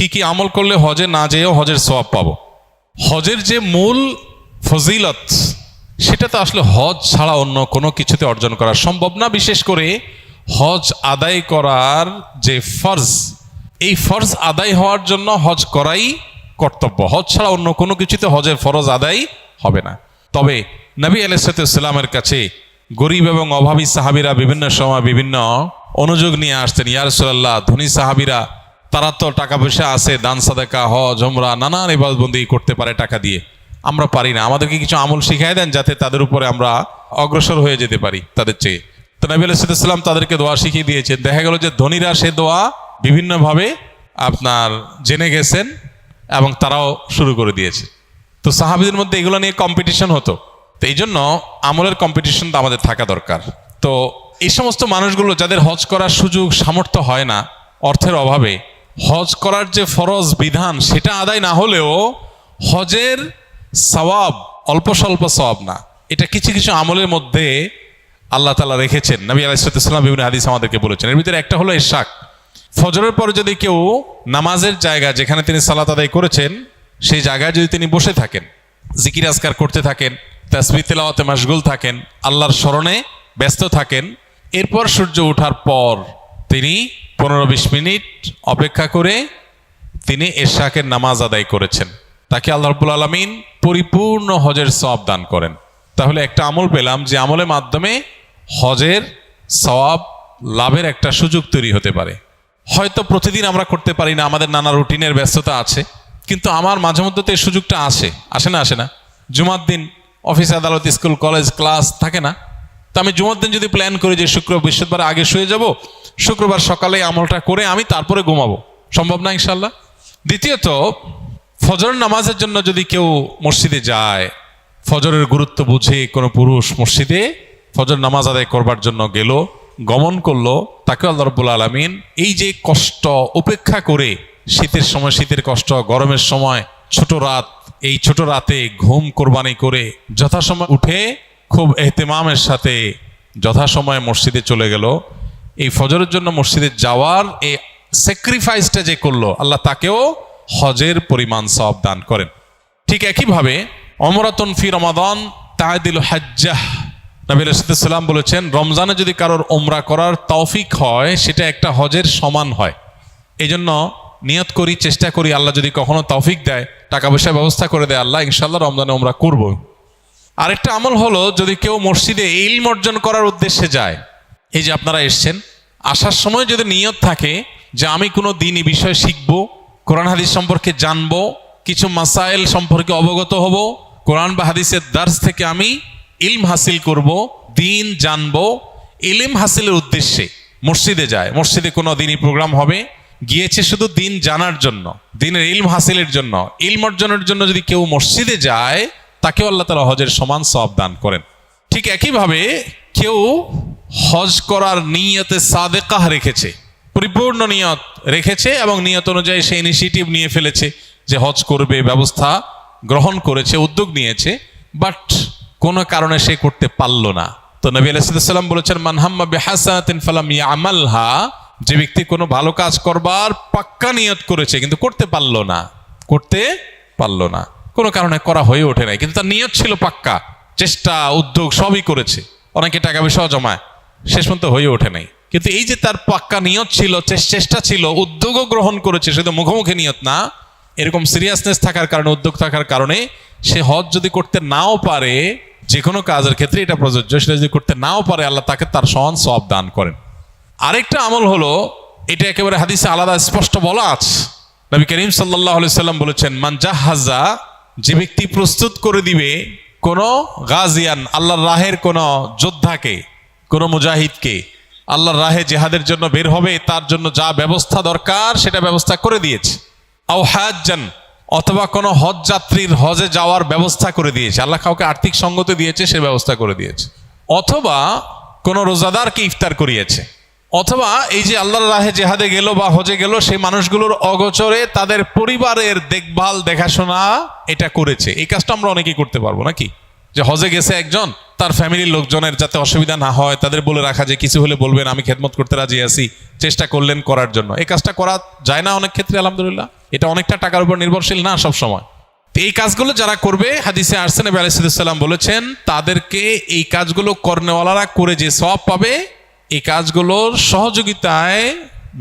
কি কি আমল করলে হজে না যেয়েও হজের সওয়াব পাবো। হজের যে মূল ফজিলত সেটা তো আসলে হজ ছাড়া অন্য কোনো কিছুতে অর্জন করা সম্ভব না। বিশেষ করে হজ আদায় করার যে ফরজ, এই ফরজ আদায় হওয়ার জন্য হজ করাই কর্তব্য। হজ ছাড়া অন্য কোনো কিছুতে হজের ফরজ আদায় হবে না। তবে নবী আলাইহিসসালামের কাছে গরিব এবং অভাবী সাহাবীরা বিভিন্ন সময় বিভিন্ন অনুযোগ নিয়ে আসতেন। ইয়া রাসূলুল্লাহ, ধনী সাহাবীরা তারা তো টাকা পয়সা আছে, দান সাদাকা, হজ, উমরা, নানান ইবাদতবন্দি করতে পারে টাকা দিয়ে, আমরা পারি না, আমাদেরকে কিছু আমল শিখাই দেন যাতে তাদের উপরে আমরা অগ্রসর হয়ে যেতে পারি তাদের চেয়ে। তো নবী আলাইহিসসালাম তাদেরকে দোয়া শিখিয়ে দিয়েছেন। দেখা গেল যে ধনীরা সে দোয়া বিভিন্নভাবে আপনার জেনে গেছেন এবং তারাও শুরু করে দিয়েছে। তো সাহাবীদের মধ্যে এগুলো নিয়ে কম্পিটিশন হতো। তো এই জন্য আমলের কম্পিটিশন তো আমাদের থাকা দরকার। তো এই সমস্ত মানুষগুলো যাদের হজ করার সুযোগ সামর্থ্য হয় না অর্থের অভাবে, হজ করার যে ফরজ বিধান সেটা আদায় না হলেও হজের সওয়াব অল্প স্বল্প সওয়াব না, এটা কিছু কিছু আমলের মধ্যে আল্লাহ তাআলা রেখেছেন। নবী আলাইহিসসালাম বিভিন্ন হাদিস আমাদেরকে বলেছেন। এর ভিতরে একটা হলো ইশরাক। ফজরের পরে যদি কেউ নামাজের জায়গা যেখানে তিনি সালাত আদায় করেছেন সেই জায়গায় যদি তিনি বসে থাকেন, জিকির আজকার করতে থাকেন, তাসবিহ তিলাওয়াতে মাশগুল থাকেন, আল্লাহর স্মরণে ব্যস্ত থাকেন, এরপর সূর্য ওঠার পর তিনি 15-20 মিনিট অপেক্ষা করে তিনি ইশরাকের নামাজ আদায় করেছেন, তাকে আল্লাহ রাব্বুল আলামিন পরিপূর্ণ হজের সওয়াব দান করেন। তাহলে একটা আমল পেলাম যে আমলের মাধ্যমে হজের সওয়াব লাভের একটা সুযোগ তৈরি হতে পারে। হয়তো প্রতিদিন আমরা করতে পারি না, আমাদের নানা রুটিনের ব্যস্ততা আছে, কিন্তু আমার মাঝে মধ্যে তো এই সুযোগটা আসে না। জুমার দিন অফিস আদালত স্কুল কলেজ ক্লাস থাকে না, তো আমি জুমার দিন যদি প্ল্যান করি যে বৃহস্পতিবার আগে শুয়ে যাব, শুক্রবার সকালে আমলটা করে আমি তারপরে ঘুমাবো, সম্ভব না ইনশাল্লাহ। দ্বিতীয়ত, ফজর নামাজের জন্য যদি কেউ মসজিদে যায়, ফজরের গুরুত্ব বুঝে কোনো পুরুষ মসজিদে ফজর নামাজ আদায় করবার জন্য গেল, গমন করলো, তাকে আল্লাহ রাব্বুল আলামিন এই যে কষ্ট উপেক্ষা করে, শীতের সময় শীতের কষ্ট, গরমের সময় ছোট রাত, এই ছোট রাতে ঘুম কোরবানি করে যথাসময় উঠে খুব এহতেমামের সাথে যথাসময়ে মসজিদে চলে গেল, এই ফজরের জন্য মসজিদে যাওয়ার এই স্যাক্রিফাইসটা যে করলো, আল্লাহ তাকেও হজের পরিমাণ সওয়াব দান করেন। ঠিক একইভাবে ওমরাতুন ফি রমাদান তা'দিলু হাজ্জাহ, নবী আলাইহিস সালাম বলেছেন রমজানে যদি কারোর ওমরা করার তৌফিক হয় সেটা একটা হজের সমান হয়। এই জন্য নিয়ত করি, চেষ্টা করি, আল্লাহ যদি কখনো তৌফিক দেয়, টাকা পয়সার ব্যবস্থা করে দেয় আল্লাহ, ইনশাআল্লাহ রমজানে ওমরা করব। আরেকটা আমল হলো যদি কেউ মসজিদে ইলম অর্জন করার উদ্দেশ্যে যায়, এই যে আপনারা এসছেন, আসার সময় যদি নিয়ত থাকে যে আমি কোনো দ্বীনি বিষয় শিখব, কোরআন হাদিস সম্পর্কে জানবো, কিছু মাসাইল সম্পর্কে অবগত হব, কোরআন বা হাদিসের দার্স থেকে আমি ইলম হাসিল করব, দ্বীন জানবো, ইলম হাসিলের উদ্দেশ্যে মসজিদে যায়, মসজিদে কোনো দ্বীনি প্রোগ্রাম হবে, গিয়েছে শুধু দ্বীন জানার জন্য, দ্বীনের ইলম হাসিলের জন্য, ইলম অর্জনের জন্য যদি কেউ মসজিদে যায়, তাকেও আল্লাহ তাআলা হজের সমান সওয়াব দান করেন। ঠিক একইভাবে কেউ হজ করার নিয়তে সাদেকাহ রেখেছে, পরিপূর্ণ নিয়ত রেখেছে এবং নিয়ত অনুযায়ী সে ইনিশিয়েটিভ নিয়ে ফেলেছে যে হজ করবে, ব্যবস্থা গ্রহণ করেছে, উদ্যোগ নিয়েছে, বাট কোনো কারণে সে করতে পারল না। তো নবী আলাইহিস সালাম বলেছেন মান হাম্মা বিহাসানাতিন ফালাম ইয়ামালহা, যে ব্যক্তি কোনো ভালো কাজ করবার পাক্কা নিয়ত করেছে কিন্তু করতে পারল না, কোনো কারণে করা হয়ে ওঠে নাই, কিন্তু তার নিয়ত ছিল পাক্কা, চেষ্টা উদ্যোগ সবই করেছে, অনেকে টাকা পয়সাও জমায়, শেষ পর্যন্ত হয়ে ওঠে নাই, কিন্তু এই যে তার পাক্কা নিয়ত ছিল, চেষ্টা ছিল, উদ্যোগও গ্রহণ করেছে, শুধু মুখোমুখি নিয়ত না, এরকম সিরিয়াসনেস থাকার কারণে, উদ্যোগ থাকার কারণে সে হজ যদি করতে নাও পারে, যে কোনো কাজের ক্ষেত্রে এটা প্রযোজ্য, সেটা যদি করতে নাও পারে আল্লাহ তাকে তার সমান সওয়াব দান করেন। আরেকটা আমল হলো, এটা একেবারে হাদিসে আলাদা স্পষ্ট বলা আছে, নবী করিম সাল্লাল্লাহু আলাইহি সাল্লাম বলেছেন মান জাহাজা, যে ব্যক্তি প্রস্তুত করে দিবে কোনো গাজিয়ান, আল্লাহর রাহের কোনো যোদ্ধাকে, কোনো মুজাহিদকে, আল্লাহর রাহে জিহাদের জন্য বের হবে, তার জন্য যা ব্যবস্থা দরকার সেটা ব্যবস্থা করে দিয়েছে, আও হাজ্জান, অথবা কোনো হজ যাত্রীর হজে যাওয়ার ব্যবস্থা করে দিয়েছে, আল্লাহ কাউকে আর্থিক সঙ্গতি দিয়েছে সে ব্যবস্থা করে দিয়েছে, অথবা কোনো রোজাদারকে ইফতার করিয়েছে, অথবা এই যে আল্লাহর রাহে জিহাদে গেল বা হজে গেল সেই মানুষগুলোর অগোচরে তাদের পরিবারের দেখভাল দেখাশোনা এটা করেছে। এই কাজটা আমরা অনেকেই করতে পারবো নাকি, যে হজে গেছে একজন, তার ফ্যামিলির লোকজনের যাতে অসুবিধা না হয় তাদের বলে রাখা যে কিছু হলে বলবেন, আমি খেদমত করতে রাজি আছি, চেষ্টা করলেন করার জন্য, এই কাজটা করা যায় না অনেক ক্ষেত্রে? আলহামদুলিল্লাহ এটা অনেকটা টাকার উপর নির্ভরশীল না সব সময়। এই কাজগুলো যারা করবে, হাদিসে আসছে নবী আলাইহিস সালাম বলেছেন তাদেরকে এই কাজগুলো করনেওয়ালারা করে যে সওয়াব পাবে, এই কাজগুলোর সহযোগিতায়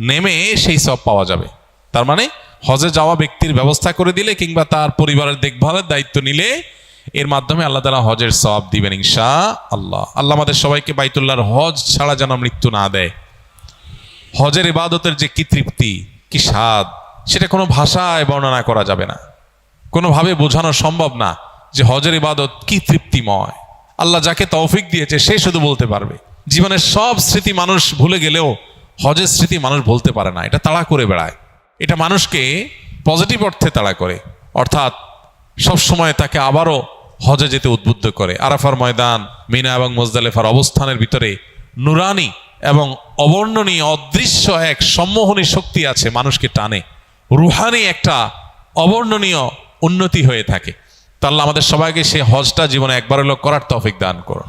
নেমে সেই সওয়াব পাওয়া যাবে। তার মানে হজে যাওয়া ব্যক্তির ব্যবস্থা করে দিলে কিংবা তার পরিবারের দেখভালের দায়িত্ব নিলে এর মাধ্যমে আল্লাহ তাআলা হজের সওয়াব দিবেন ইনশাআল্লাহ। আল্লাহ আমাদের সবাইকে বাইতুল্লাহর হজ ছাড়া যেন মৃত্যু না দেয়। হজের ইবাদতের যে কি তৃপ্তি, কি স্বাদ, সেটা কোনো ভাষায় বর্ণনা করা যাবে না, কোনোভাবে বোঝানো সম্ভব না যে হজের ইবাদত কি তৃপ্তিময়। আল্লাহ যাকে তৌফিক দিয়েছে সে শুধু বলতে পারবে। জীবনের সব স্মৃতি মানুষ ভুলে গেলেও হজের স্মৃতি মানুষ বলতে পারে না, এটা তাড়া করে বেড়ায়। এটা মানুষকে পজিটিভ অর্থে তাড়া করে, অর্থাৎ সবসময় তাকে আবারও হজে যেতে উদ্বুদ্ধ করে। আরাফার ময়দান, মিনা এবং মুজদালিফার অবস্থানের ভিতরে নুরানি এবং অবর্ণনীয় অদৃশ্য এক সম্মোহনী শক্তি আছে, মানুষকে টানে। রুহানি একটা অবর্ণনীয় উন্নতি হয়ে থাকে। তা আল্লাহ আমাদের সবাইকে সেই হজটা জীবনে একবার হলেও করার তৌফিক দান করো।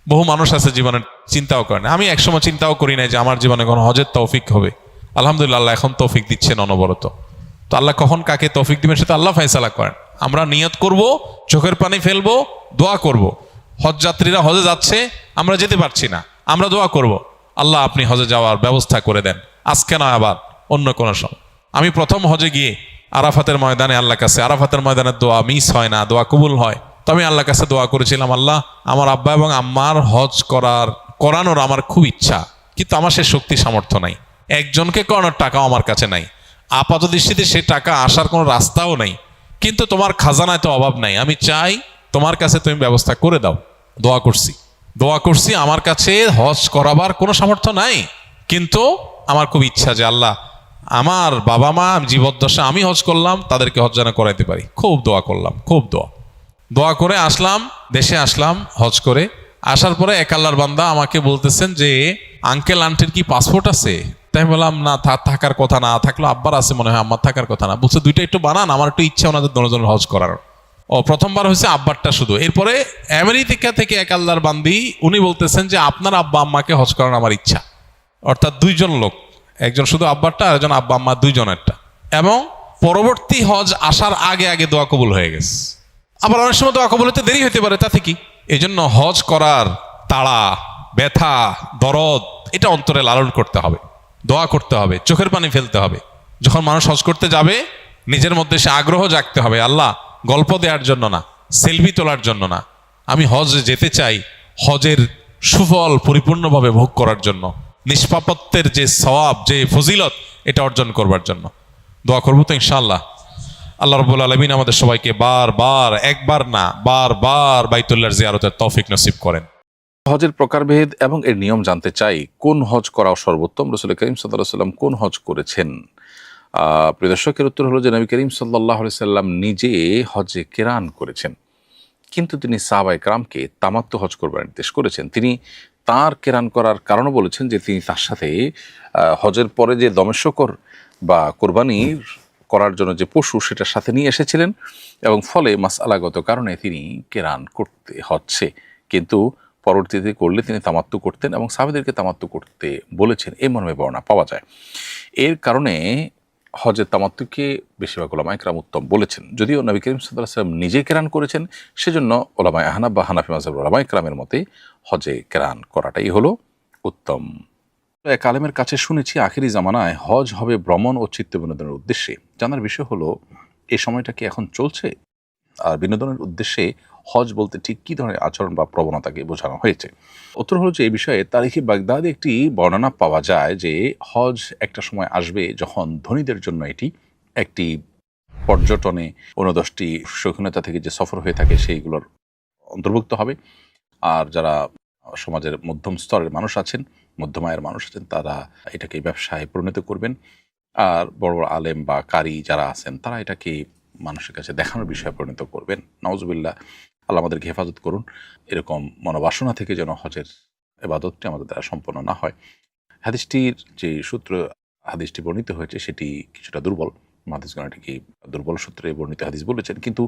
বহু মানুষ আছে জীবনে চিন্তাও করে না। আমি একসময় চিন্তাও করি নাই যে আমার জীবনে কোনো হজের তৌফিক হবে। আলহামদুলিল্লাহ, আল্লাহ এখন তৌফিক দিচ্ছেন অনবরত। তো আল্লাহ কখন কাকে তৌফিক দিবেন সেটা আল্লাহ ফয়সালা করেন। আমরা নিয়ত করব, চোখের পানি ফেলবো, দোয়া করব। হজ যাত্রীরা হজে যাচ্ছে, আমরা যেতে পারছি না, আমরা দোয়া করব, আল্লাহ আপনি হজে যাওয়ার ব্যবস্থা করে দেন, আজকে নয় আবার অন্য কোনো সময়। আমি প্রথম হজে গিয়ে আরাফাতের ময়দানে আল্লাহ কাছে, আরাফাতের ময়দানের দোয়া মিস হয় না, দোয়া কবুল হয়। তো আমি আল্লাহ কাছে দোয়া করেছিলাম, আল্লাহ আমার আব্বা এবং আম্মার হজ করানোর আমার খুব ইচ্ছা, কিন্তু আমার সে শক্তি সামর্থ্য নাই, একজনকে করানোর টাকাও আমার কাছে নাই, আপাত দৃষ্টিতে সে টাকা আসার কোনো রাস্তাও নেই, কিন্তু তোমার খাজানায় তো অভাব নাই, আমি চাই তোমার কাছে তুমি ব্যবস্থা করে দাও। দোয়া করছি আমার কাছে হজ করাবার কোনো সামর্থ্য নাই, কিন্তু আমার খুব ইচ্ছা যে আল্লাহ আমার বাবা মা জীবদ্দশা আমি হজ করলাম, তাদেরকে হজ যেন করাইতে পারি। খুব দোয়া করলাম, খুব দোয়া করে আসলাম, দেশে আসলাম হজ করে। আসার পরে এক আল্লাহর বান্দা আমাকে বলতেছেন যে আঙ্কেল আন্টির কি পাসপোর্ট আছে? তাই বললাম না, থাকার কথা না, থাকলো আব্বার আছে মনে হয়, আমার থাকার কথা না। বলছে দুইটা একটু বানান, আমার একটু ইচ্ছা ওনাদের দুজনের হজ করার। ও প্রথমবার হয়েছে আব্বারটা শুধু। এরপরে আমেরিকা থেকে এক আল্লাহর বান্দি উনি বলতেছেন যে আপনার আব্বা আম্মাকে হজ করার আমার ইচ্ছা। অর্থাৎ দুইজন লোক, একজন শুধু আব্বারটা আর একজন আব্বা আম্মা দুইজনেরটা। এবং পরবর্তী হজ আসার আগে আগে দোয়া কবুল হয়ে গেছে। আবার অনেক সময় দোয়া কবুল হতে দেরি হতে পারে, তাতে কি? এই জন্য হজ করার তাড়া, ব্যথা, দরদ এটা অন্তরে লালন করতে হবে, দোয়া করতে হবে, চোখের পানি ফেলতে হবে। যখন মানুষ হজ করতে যাবে নিজের মধ্যে সে আগ্রহ জাগতে হবে, আল্লাহ গল্প দেওয়ার জন্য না, সেলফি তোলার জন্য না, আমি হজে যেতে চাই হজের সুফল পরিপূর্ণভাবে ভোগ করার জন্য, নিষ্পাপত্বের যে সওয়াব, যে ফজিলত এটা অর্জন করবার জন্য। দোয়া করবো তো ইনশাআল্লাহ। আল্লাহ রাব্বুল আলামিন আমাদের সবাইকে বারবার, একবার না বারবার বাইতুল্লাহর জিয়ারতের তৌফিক নসিব করেন। হজের প্রকারভেদ এবং এর নিয়ম জানতে চাই। কোন হজ করা সর্বোত্তম? রাসূল করিম সাল্লাল্লাহু আলাইহি ওয়াসাল্লাম কোন হজ করেছেন? প্রিয় দর্শকের উত্তর হলো যে নবী করিম সাল্লাল্লাহু আলাইহি ওয়াসাল্লাম নিজে হজে কিরান করেছেন, কিন্তু তিনি সাহাবায়ে কেরামকে তামাত্তু হজ করবার নির্দেশ করেছেন। তিনি তার কিরান করার কারণও বলেছেন যে তিনি তার সাথে হজের পরে যে দমস্যকর বা কোরবানির করার জন্য যে পশু সেটার সাথে নিয়ে এসেছিলেন, এবং ফলে মাসআলাগত কারণে তিনি কিরান করতে হচ্ছে, কিন্তু পরবর্তীতে করলে তিনি তামাত্তু করতেন এবং সাহাবাদেরকে তামাত্তু করতে বলেছেন, এই মর্মে বর্ণনা পাওয়া যায়। এর কারণে হজের তামাত্তুকে বেশিরভাগ ওলামায়ে কেরাম উত্তম বলেছেন। যদিও নবী করিম সাল্লাল্লাহু আলাইহি ওয়াসাল্লাম নিজে কেরান করেছেন, সেজন্য ওলামায়ে আহনাফ বা হানাফি মাযহাবের ওলামায়ে কেরামের মতে হজে কেরান করাটাই হলো উত্তম। এক আলেমের কাছে শুনেছি আখিরি জামানায় হজ হবে ভ্রমণ ও চিত্ত বিনোদনের উদ্দেশ্যে। জানার বিষয় হলো এই সময়টা কি এখন চলছে, আর বিনোদনের উদ্দেশ্যে হজ বলতে ঠিক কী ধরনের আচরণ বা প্রবণতাকে বোঝানো হয়েছে? উত্তর হলো যে এই বিষয়ে তারিখে বাগদাদে একটি বর্ণনা পাওয়া যায় যে হজ একটা সময় আসবে যখন ধনীদের জন্য এটি একটি পর্যটনে ১৯টি শৌখিনতা থেকে যে সফর হয়ে থাকে সেইগুলোর অন্তর্ভুক্ত হবে, আর যারা সমাজের মধ্যম স্তরের মানুষ আছেন, মধ্যম আয়ের মানুষ আছেন, তারা এটাকে ব্যবসায় পরিণত করবেন, আর বড় বড় আলেম বা কারি যারা আছেন তারা এটাকে মানুষের কাছে দেখানোর বিষয়ে পরিণত করবেন। নাউজুবিল্লাহ, আল্লাহ আমাদেরকে হেফাজত করুন এরকম মনোবাসনা থেকে যেন হজের ইবাদতটি আমাদের দ্বারা সম্পন্ন না হয়। হাদিসটির যে সূত্র হাদিসটি বর্ণিত হয়েছে সেটি কিছুটা দুর্বল, হাদিসগণ এটিকে দুর্বল সূত্রে বর্ণিত হাদিস বলেছেন, কিন্তু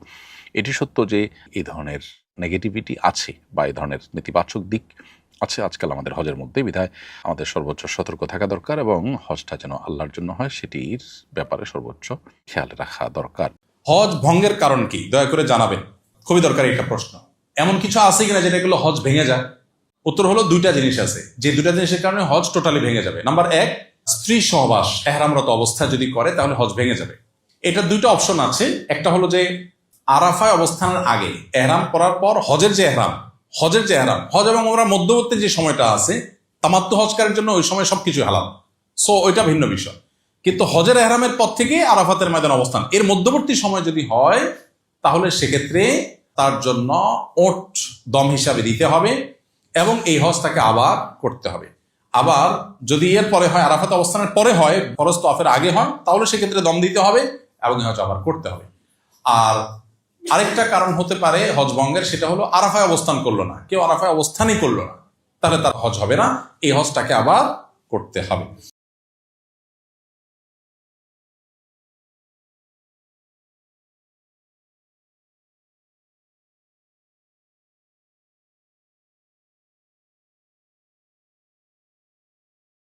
এটি সত্য যে এই ধরনের নেগেটিভিটি আছে বা এই ধরনের নেতিবাচক দিক আছে আজকাল আমাদের হজের মধ্যে, বিধায় আমাদের সর্বোচ্চ সতর্ক থাকা দরকার এবং হজটা যেন আল্লাহর জন্য হয় সেটির ব্যাপারে সর্বোচ্চ খেয়াল রাখা দরকার। হজ ভঙ্গের কারণ কি দয়া করে জানাবেন, খুবই দরকারি একটা প্রশ্ন। এমন কিছু আছে কিনা যেটা এগুলো হজ ভেঙে যায়? উত্তর হলো দুইটা জিনিস আছে, যে দুইটা জিনিসের কারণে হজ টোটালি ভেঙে যাবে। নাম্বার এক, স্ত্রী সহবাস এহরামরত অবস্থায় যদি করে তাহলে হজ ভেঙে যাবে। এটা দুইটা অপশন আছে। একটা হলো যে আরাফায় অবস্থানের আগে এহরাম করার পর হজের যে এহরাম, হজ এবং ওমরার মধ্যবর্তী যে সময়টা আছে তামাত্তু হজকারের জন্য ওই সময় সবকিছু হালাল, সো ওইটা ভিন্ন বিষয়। কিন্তু হজের এহরামের পর থেকে আরাফাতের ময়দান অবস্থান এর মধ্যবর্তী সময় যদি হয় তাহলে সেক্ষেত্রে তার জন্য ওট দম হিসাবে দিতে হবে এবং এই হজ তাকে আবার করতে হবে। আবার যদি এর পরে হয়, আরাফাত অবস্থানের পরে হয়, ফরজ তওয়াফের আগে হয়, তাহলে সেক্ষেত্রে দম দিতে হবে এবং এই হজ আবার করতে হবে। আর আরেকটা কারণ হতে পারে হজ ভঙ্গের, সেটা হলো আরাফায় অবস্থান করলো না, কেউ আরাফায় অবস্থানই করলো না, তাহলে তার হজ হবে না, এই হজটাকে আবার করতে হবে।